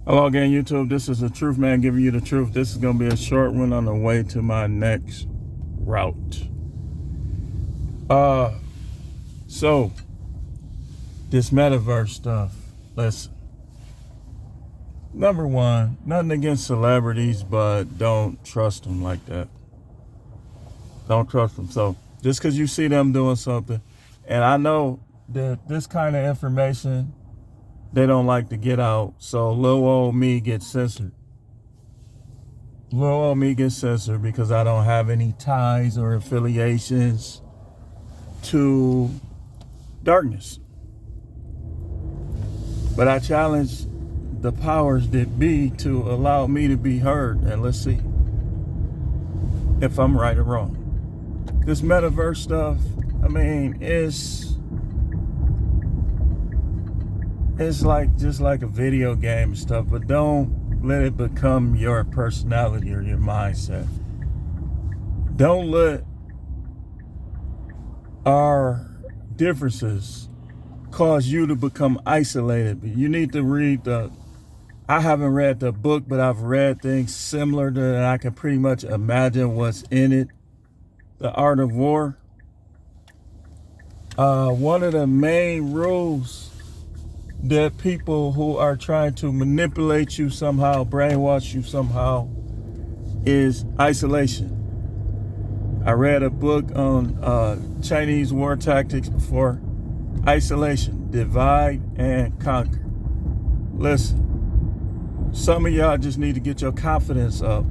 Hello again, YouTube. This is the Truth Man giving you the truth. This is going to be a short one on the way to my next route. So this Metaverse stuff. Listen. Number one, nothing against celebrities, but don't trust them like that. Don't trust them. So just because you see them doing something, and I know that this kind of information they don't like to get out, so little old me gets censored. Little old me gets censored because I don't have any ties or affiliations to darkness. But I challenge the powers that be to allow me to be heard, and let's see if I'm right or wrong. This Metaverse stuff, I mean, it's like just like a video game and stuff, but don't let it become your personality or your mindset. Don't let our differences cause you to become isolated. But you need to read I haven't read the book, but I've read things similar to that. I can pretty much imagine what's in it. The Art of War. One of the main rules that people who are trying to manipulate you somehow, brainwash you somehow, is isolation. I read a book on Chinese war tactics before. Isolation, divide and conquer. Listen, some of y'all just need to get your confidence up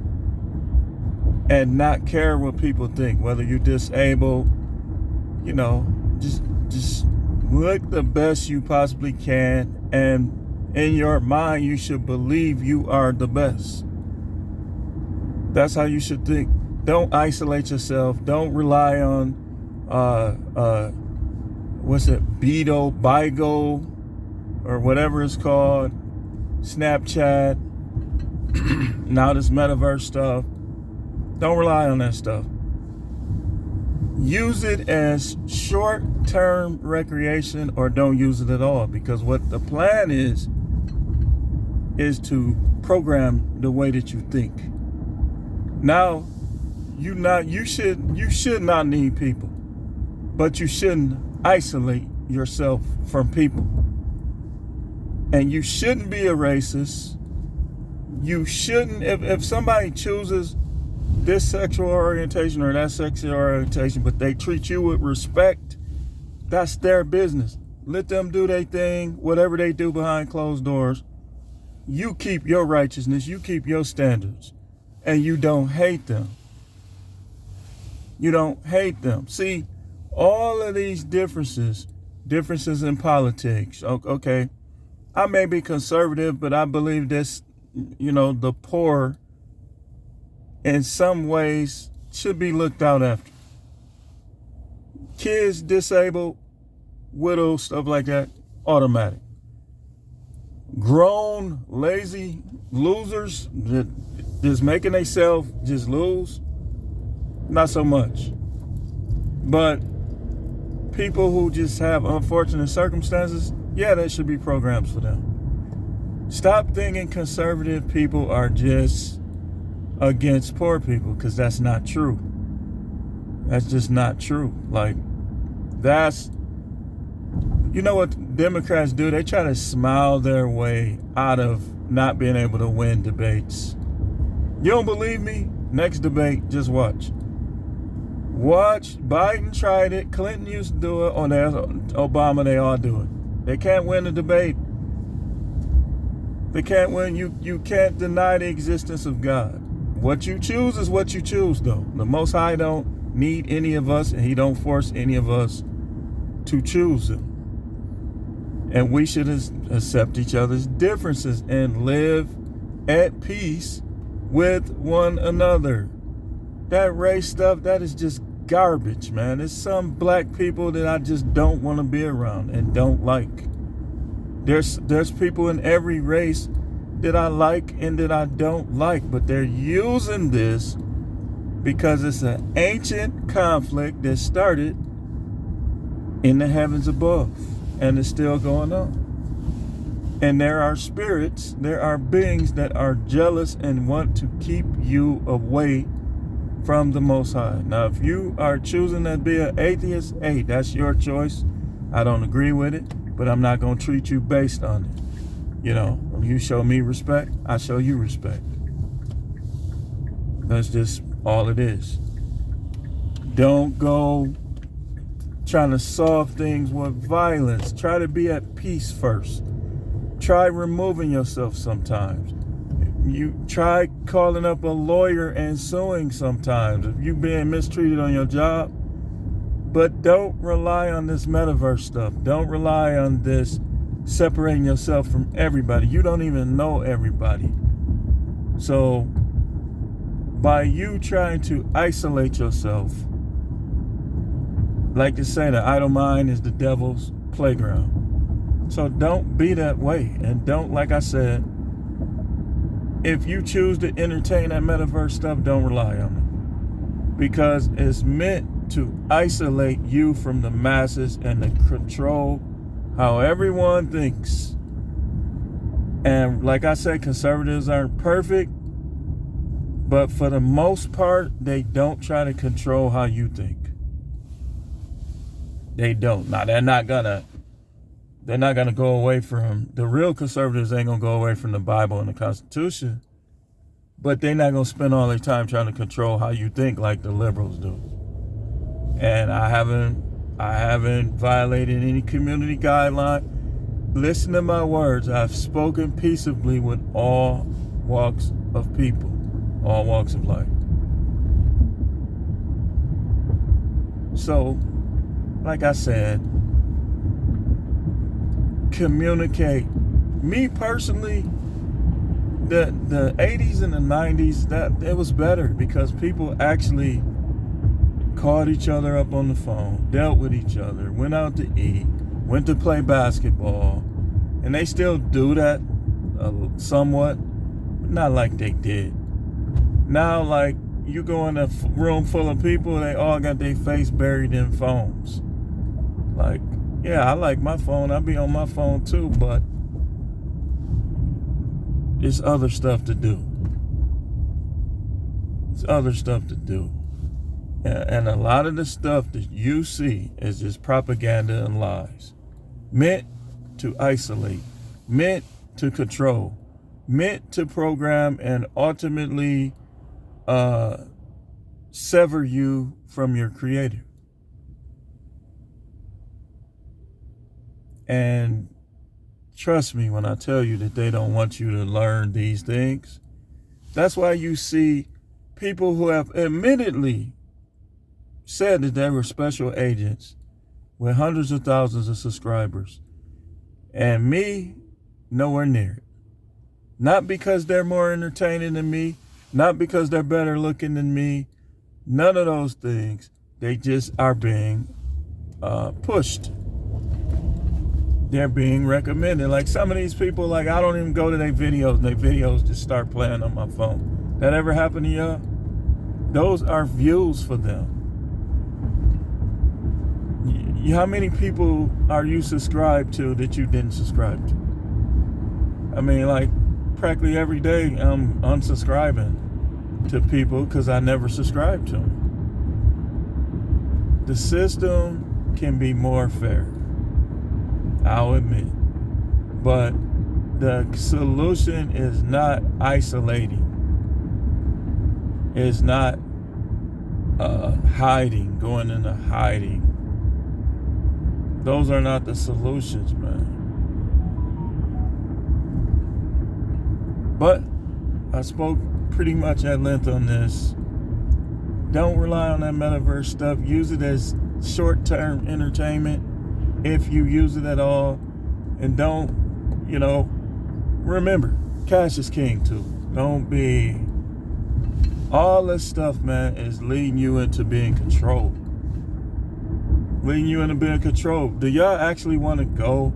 and not care what people think, whether you're disabled, just look the best you possibly can, and in your mind you should believe you are the best. That's how you should think. Don't isolate yourself. Don't rely on Bigo or whatever it's called, Snapchat, now this Metaverse stuff. Don't rely on that stuff. Use it as short-term recreation, or don't use it at all, because what the plan is to program the way that you think. Now, you should not need people, but you shouldn't isolate yourself from people. And you shouldn't be a racist. You shouldn't, if somebody chooses this sexual orientation or that sexual orientation, but they treat you with respect, that's their business. Let them do their thing, whatever they do behind closed doors. You keep your righteousness, you keep your standards, and you don't hate them. You don't hate them. See, all of these differences in politics, okay, I may be conservative, but I believe this, the poor in some ways should be looked out after. Kids, disabled, widows, stuff like that, automatic. Grown, lazy losers that just making themselves just lose, not so much. But people who just have unfortunate circumstances, yeah, there should be programs for them. Stop thinking conservative people are just against poor people, because that's not true. That's just not true. Like, you know what Democrats do? They try to smile their way out of not being able to win debates. You don't believe me? Next debate, just watch. Watch. Biden tried it. Clinton used to do it. Obama, they all do it. They can't win the debate. They can't win. You can't deny the existence of God. What you choose is what you choose, though. The Most High don't need any of us, and he don't force any of us to choose him. And we should accept each other's differences and live at peace with one another. That race stuff, that is just garbage, man. There's some black people that I just don't want to be around and don't like. There's people in every race that I like and that I don't like, but they're using this because it's an ancient conflict that started in the heavens above, and it's still going on. And there are spirits, there are beings that are jealous and want to keep you away from the Most High. Now, if you are choosing to be an atheist, hey, that's your choice. I don't agree with it, but I'm not going to treat you based on it. You know, when you show me respect, I show you respect. That's just all it is. Don't go trying to solve things with violence. Try to be at peace first. Try removing yourself sometimes. You try calling up a lawyer and suing sometimes if you're being mistreated on your job. But don't rely on this metaverse stuff. Don't rely on this separating yourself from everybody. You don't even know everybody. So by you trying to isolate yourself, like to say, the idle mind is the devil's playground. So don't be that way. And don't, like I said, if you choose to entertain that metaverse stuff, don't rely on it. Because it's meant to isolate you from the masses and to control how everyone thinks. And like I said, conservatives aren't perfect, but for the most part, they don't try to control how you think. They don't. Now, they're not gonna go away from, the real conservatives ain't gonna go away from the Bible and the Constitution, but they're not gonna spend all their time trying to control how you think like the liberals do. And I haven't violated any community guideline. Listen to my words. I've spoken peaceably with all walks of people, all walks of life. So, like I said, communicate. Me personally, the 80s and the 90s, that it was better because people actually called each other up on the phone, dealt with each other, went out to eat, went to play basketball, and they still do that somewhat, but not like they did. Now, like, you go in a room full of people, they all got their face buried in phones. Like, yeah, I like my phone. I be on my phone too, but it's other stuff to do. It's other stuff to do. And a lot of the stuff that you see is just propaganda and lies. Meant to isolate. Meant to control. Meant to program and ultimately sever you from your creator. And trust me when I tell you that they don't want you to learn these things. That's why you see people who have admittedly said that they were special agents with hundreds of thousands of subscribers. And me, nowhere near it. Not because they're more entertaining than me, not because they're better looking than me, none of those things. They just are being pushed. They're being recommended. Like some of these people, like I don't even go to their videos, and their videos just start playing on my phone. That ever happened to y'all? Those are views for them. How many people are you subscribed to that you didn't subscribe to? I mean, like practically every day I'm unsubscribing to people because I never subscribed to them. The system can be more fair, I'll admit. But the solution is not isolating. It's not hiding, going into hiding. Those are not the solutions, man. But I spoke pretty much at length on this. Don't rely on that metaverse stuff. Use it as short-term entertainment if you use it at all. And don't, remember, cash is king too. Don't be, all this stuff, man, is leading you into being controlled. Leading you into being controlled. Do y'all actually want to go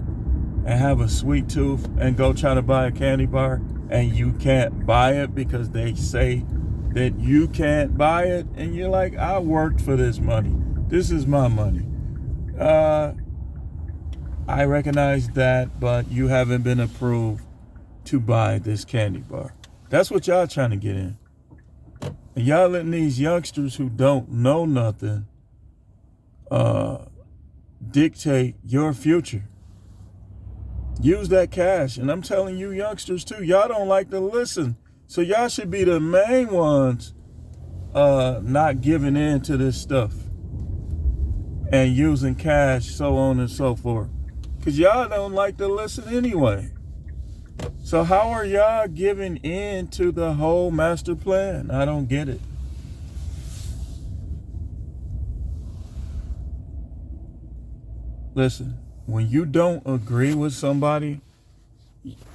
and have a sweet tooth and go try to buy a candy bar and you can't buy it because they say that you can't buy it? And you're like, I worked for this money. This is my money. I I recognize that, but you haven't been approved to buy this candy bar. That's what y'all trying to get in. And y'all letting these youngsters who don't know nothing dictate your future. Use that cash. And I'm telling you youngsters too, y'all don't like to listen. So y'all should be the main ones not giving in to this stuff and using cash, so on and so forth. Because y'all don't like to listen anyway. So how are y'all giving in to the whole master plan? I don't get it. Listen, when you don't agree with somebody,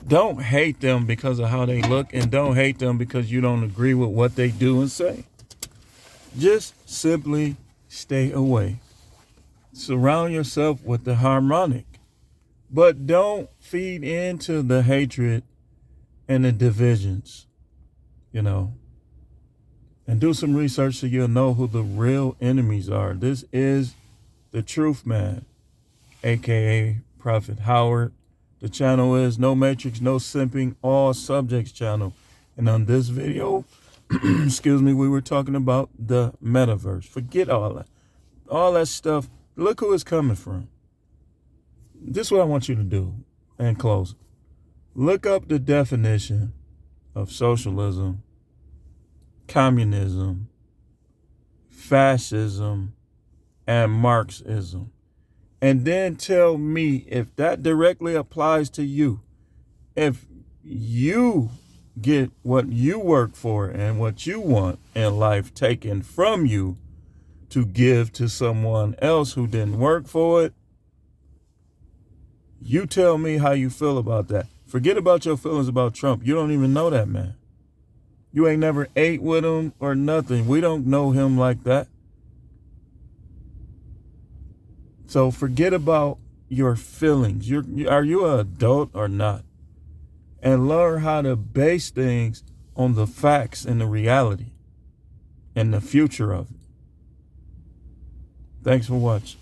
don't hate them because of how they look, and don't hate them because you don't agree with what they do and say. Just simply stay away. Surround yourself with the harmonic, but don't feed into the hatred and the divisions, and do some research so you'll know who the real enemies are. This is the Truth Man, aka Prophet Howard. The channel is No Matrix, No Simping, All Subjects channel. And on this video, we were talking about the metaverse. Forget all that. All that stuff. Look who it's coming from. This is what I want you to do and close. Look up the definition of socialism, communism, fascism, and Marxism. And then tell me if that directly applies to you. If you get what you work for and what you want in life taken from you to give to someone else who didn't work for it, you tell me how you feel about that. Forget about your feelings about Trump. You don't even know that man. You ain't never ate with him or nothing. We don't know him like that. So forget about your feelings. Are you an adult or not? And learn how to base things on the facts and the reality and the future of it. Thanks for watching.